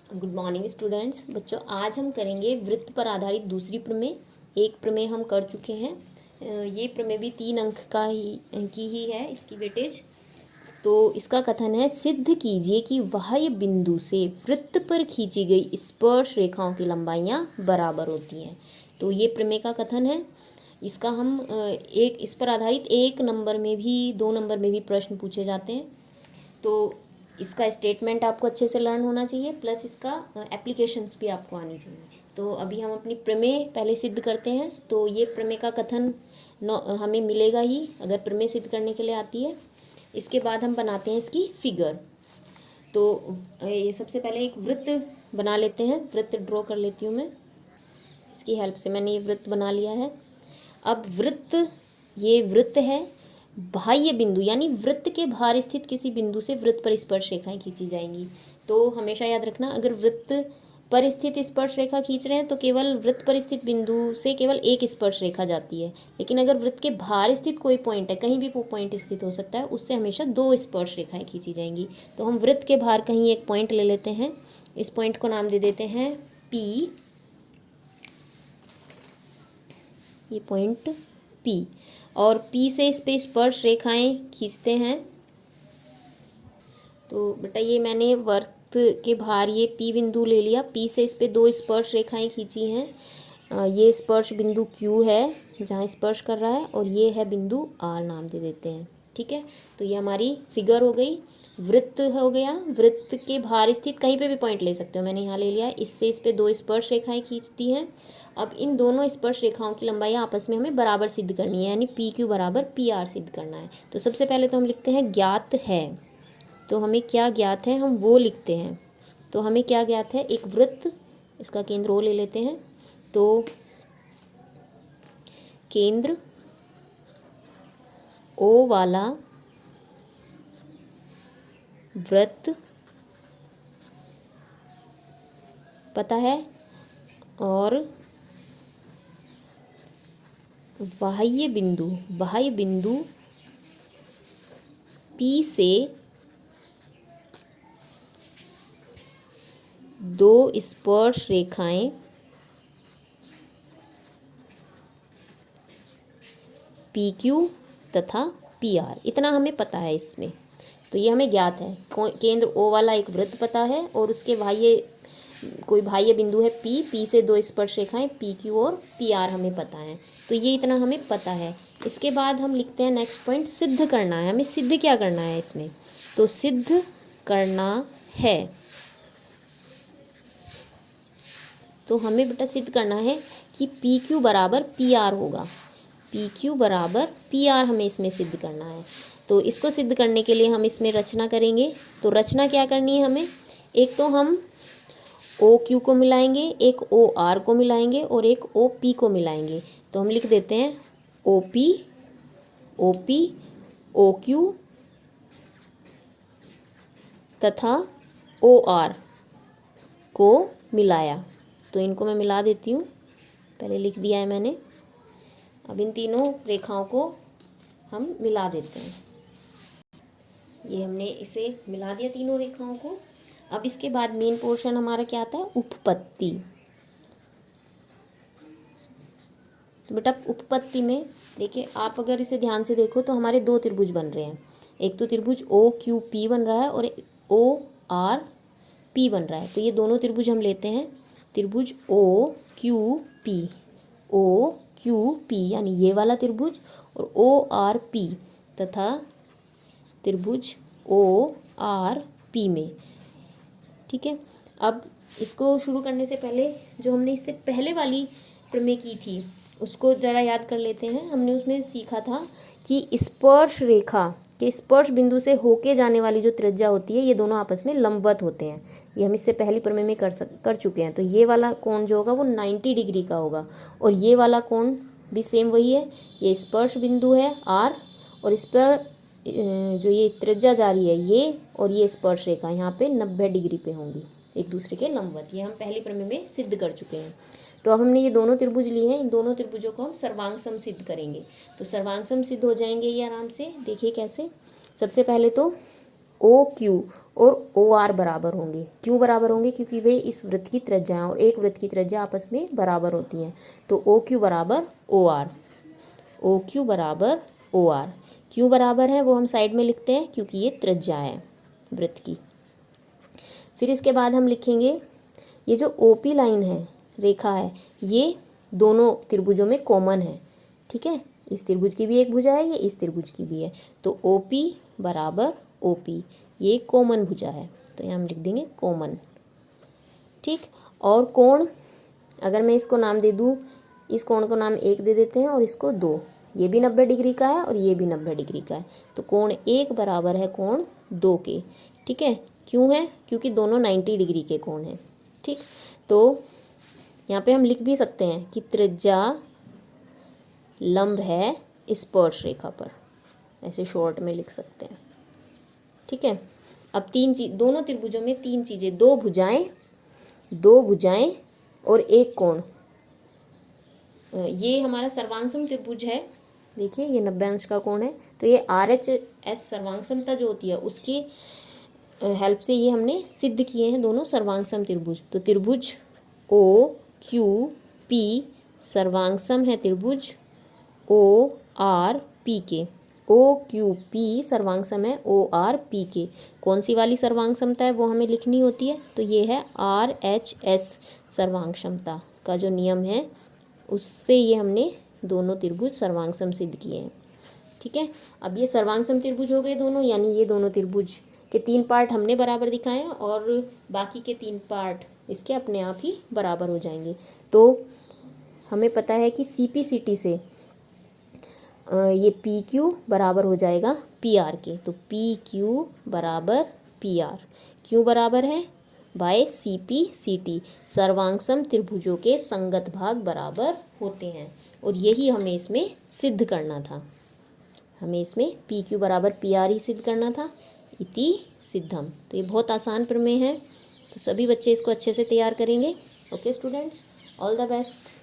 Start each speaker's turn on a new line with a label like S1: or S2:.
S1: Good morning students. बच्चों, आज हम करेंगे वृत्त पर आधारित दूसरी प्रमेय। एक प्रमेय हम कर चुके हैं। ये प्रमेय भी 3 अंक की ही है, इसकी वेटेज। तो इसका कथन है, सिद्ध कीजिए कि बाह्य बिंदु से वृत्त पर खींची गई स्पर्श रेखाओं की लंबाइयाँ बराबर होती हैं। तो ये प्रमेय का कथन है। इसका हम इस पर आधारित 1 नंबर में भी 2 नंबर में भी प्रश्न पूछे जाते हैं। तो इसका स्टेटमेंट आपको अच्छे से लर्न होना चाहिए, प्लस इसका एप्लीकेशंस भी आपको आनी चाहिए। तो अभी हम अपनी प्रमेय पहले सिद्ध करते हैं। तो ये प्रमेय का कथन हमें मिलेगा ही अगर प्रमेय सिद्ध करने के लिए आती है। इसके बाद हम बनाते हैं इसकी फिगर। तो ये सबसे पहले एक वृत्त बना लेते हैं। वृत्त ड्रॉ कर लेती हूँ मैं, इसकी हेल्प से मैंने ये वृत्त बना लिया है। अब ये वृत्त है। बाह्य बिंदु यानी वृत्त के बाहर स्थित किसी बिंदु से वृत्त पर स्पर्श रेखाएं खींची जाएंगी। तो हमेशा याद रखना, अगर वृत्त पर स्थित स्पर्श रेखा खींच रहे हैं तो केवल वृत्त पर स्थित बिंदु से केवल एक स्पर्श रेखा जाती है। लेकिन अगर वृत्त के बाहर स्थित कोई पॉइंट है, कहीं भी वो पॉइंट स्थित हो सकता है, उससे हमेशा 2 स्पर्श रेखाएं खींची जाएंगी। तो हम वृत्त के बाहर कहीं एक पॉइंट ले लेते हैं। इस पॉइंट को नाम दे देते हैं P। ये पॉइंट P, और P से इस पे स्पर्श रेखाएं खींचते हैं। तो बेटा, ये मैंने वृत्त के बाहर ये P बिंदु ले लिया। P से इस पे 2 स्पर्श रेखाएं खींची हैं। ये स्पर्श बिंदु Q है जहाँ स्पर्श कर रहा है, और ये है बिंदु R, नाम दे देते हैं। ठीक है, तो ये हमारी फिगर हो गई। वृत्त हो गया। वृत्त के बाहर स्थित कहीं पे भी पॉइंट ले सकते हो, मैंने यहाँ ले लिया। इससे इस पे 2 स्पर्श रेखाएं खींचती हैं। अब इन दोनों स्पर्श रेखाओं की लंबाई आपस में हमें बराबर सिद्ध करनी है, यानी PQ बराबर PR सिद्ध करना है। तो सबसे पहले तो हम लिखते हैं ज्ञात है। तो हमें क्या ज्ञात है हम वो लिखते हैं। तो हमें क्या ज्ञात है, एक वृत्त, इसका केंद्र O ले लेते हैं। तो केंद्र O वाला वृत्त पता है, और बाह्य बिंदु P से 2 स्पर्श रेखाएं PQ तथा PR, इतना हमें पता है इसमें। तो ये हमें ज्ञात है। केंद्र O वाला एक वृत्त पता है, और उसके कोई बाह्य बिंदु है P से 2 स्पर्श रेखाएं PQ और PR हमें पता है। तो ये इतना हमें पता है। इसके बाद हम लिखते हैं नेक्स्ट पॉइंट, सिद्ध करना है। हमें सिद्ध क्या करना है इसमें, तो सिद्ध करना है। तो हमें बेटा सिद्ध करना है कि PQ बराबर PR होगा। PQ बराबर PR हमें इसमें सिद्ध करना है। तो इसको सिद्ध करने के लिए हम इसमें रचना करेंगे। तो रचना क्या करनी है हमें, एक तो हम OQ को मिलाएंगे, एक OR को मिलाएंगे, और एक OP को मिलाएंगे। तो हम लिख देते हैं OP OQ तथा OR को मिलाया। तो इनको मैं मिला देती हूँ, पहले लिख दिया है मैंने। अब इन तीनों रेखाओं को हम मिला देते हैं। ये हमने इसे मिला दिया तीनों रेखाओं को। अब इसके बाद मेन पोर्शन हमारा क्या आता है, उपपत्ति। तो बेटा उपपत्ति में देखिए, आप अगर इसे ध्यान से देखो तो हमारे 2 त्रिभुज बन रहे हैं। एक तो त्रिभुज OQP बन रहा है, और ORP बन रहा है। तो ये दोनों त्रिभुज हम लेते हैं। त्रिभुज OQP यानी ये वाला त्रिभुज, और ORP तथा त्रिभुज ORP में। ठीक है, अब इसको शुरू करने से पहले जो हमने इससे पहले वाली प्रमेय की थी उसको ज़रा याद कर लेते हैं। हमने उसमें सीखा था कि स्पर्श रेखा के स्पर्श बिंदु से होके जाने वाली जो त्रिज्या होती है, ये दोनों आपस में लंबवत होते हैं। ये हम इससे पहली प्रमेय में कर चुके हैं। तो ये वाला कोण जो होगा वो 90 डिग्री का होगा, और ये वाला कोण भी सेम वही है। ये स्पर्श बिंदु है R, और इस पर जो ये त्रिज्या जा रही है ये, और ये स्पर्श रेखा यहाँ पे 90 डिग्री पे होंगी, एक दूसरे के लंबवत। ये हम पहली प्रमेय में सिद्ध कर चुके हैं। तो अब हमने ये दोनों त्रिभुज लिए हैं, इन दोनों त्रिभुजों को हम सर्वांग सम सिद्ध करेंगे। तो सर्वांग सम सिद्ध हो जाएंगे ये आराम से। देखिए कैसे, सबसे पहले तो ओ क्यू और ओ आर बराबर होंगे। क्यों बराबर होंगे? क्योंकि वे इस वृत्त की त्रिज्या हैं और एक वृत्त की त्रिज्या आपस में बराबर होती हैं। तो ओ क्यू बराबर ओ आर, ओ क्यू बराबर ओ आर। क्यों बराबर है वो हम साइड में लिखते हैं, क्योंकि ये त्रिज्या है वृत्त की। फिर इसके बाद हम लिखेंगे ये जो ओ पी लाइन है, रेखा है, ये दोनों त्रिभुजों में कॉमन है। ठीक है, इस त्रिभुज की भी एक भुजा है, ये इस त्रिभुज की भी है। तो ओ पी बराबर ओ पी, ये कॉमन भुजा है, तो यहाँ हम लिख देंगे कॉमन। ठीक, और कोण, अगर मैं इसको नाम दे दूँ, इस कोण को नाम 1 दे देते हैं और इसको 2। ये भी 90 डिग्री का है और ये भी 90 डिग्री का है। तो कोण 1 बराबर है कोण 2 के। ठीक है, क्यों है? क्योंकि दोनों 90 डिग्री के कोण हैं। ठीक, तो यहाँ पे हम लिख भी सकते हैं कि त्रिज्या लंब है स्पर्श रेखा पर, ऐसे शॉर्ट में लिख सकते हैं। ठीक है, अब दोनों त्रिभुजों में 3 चीज़ें, 2 भुजाएं और एक कोण। ये हमारा सर्वांग त्रिभुज है, देखिए ये 90 अंश का कोण है। तो ये RHS सर्वांग समता जो होती है उसकी हेल्प से ये हमने सिद्ध किए हैं दोनों सर्वांग सम त्रिभुज। तो त्रिभुज ओ क्यू पी सर्वांग सम है त्रिभुज ओ आर पी के। ओ क्यू पी सर्वांग सम है ओ आर पी के। कौन सी वाली सर्वांग समता है वो हमें लिखनी होती है, तो ये है RHS सर्वांग समता का जो नियम है उससे ये हमने दोनों त्रिभुज सर्वांग सम सिद्ध किए हैं। ठीक है, अब ये सर्वांग सम त्रिभुज हो गए दोनों, यानी ये दोनों त्रिभुज के 3 पार्ट हमने बराबर दिखाए हैं और बाकी के 3 पार्ट इसके अपने आप ही बराबर हो जाएंगे। तो हमें पता है कि CP/CT से ये PQ बराबर हो जाएगा PR के। तो PQ बराबर PR क्यों बराबर है? बाय CP/CT सर्वांग सम त्रिभुजों के संगत भाग बराबर होते हैं, और यही हमें इसमें सिद्ध करना था। हमें इसमें PQ बराबर PR ही सिद्ध करना था, इति सिद्धम। तो ये बहुत आसान प्रमेय है, तो सभी बच्चे इसको अच्छे से तैयार करेंगे। Okay students, all the best.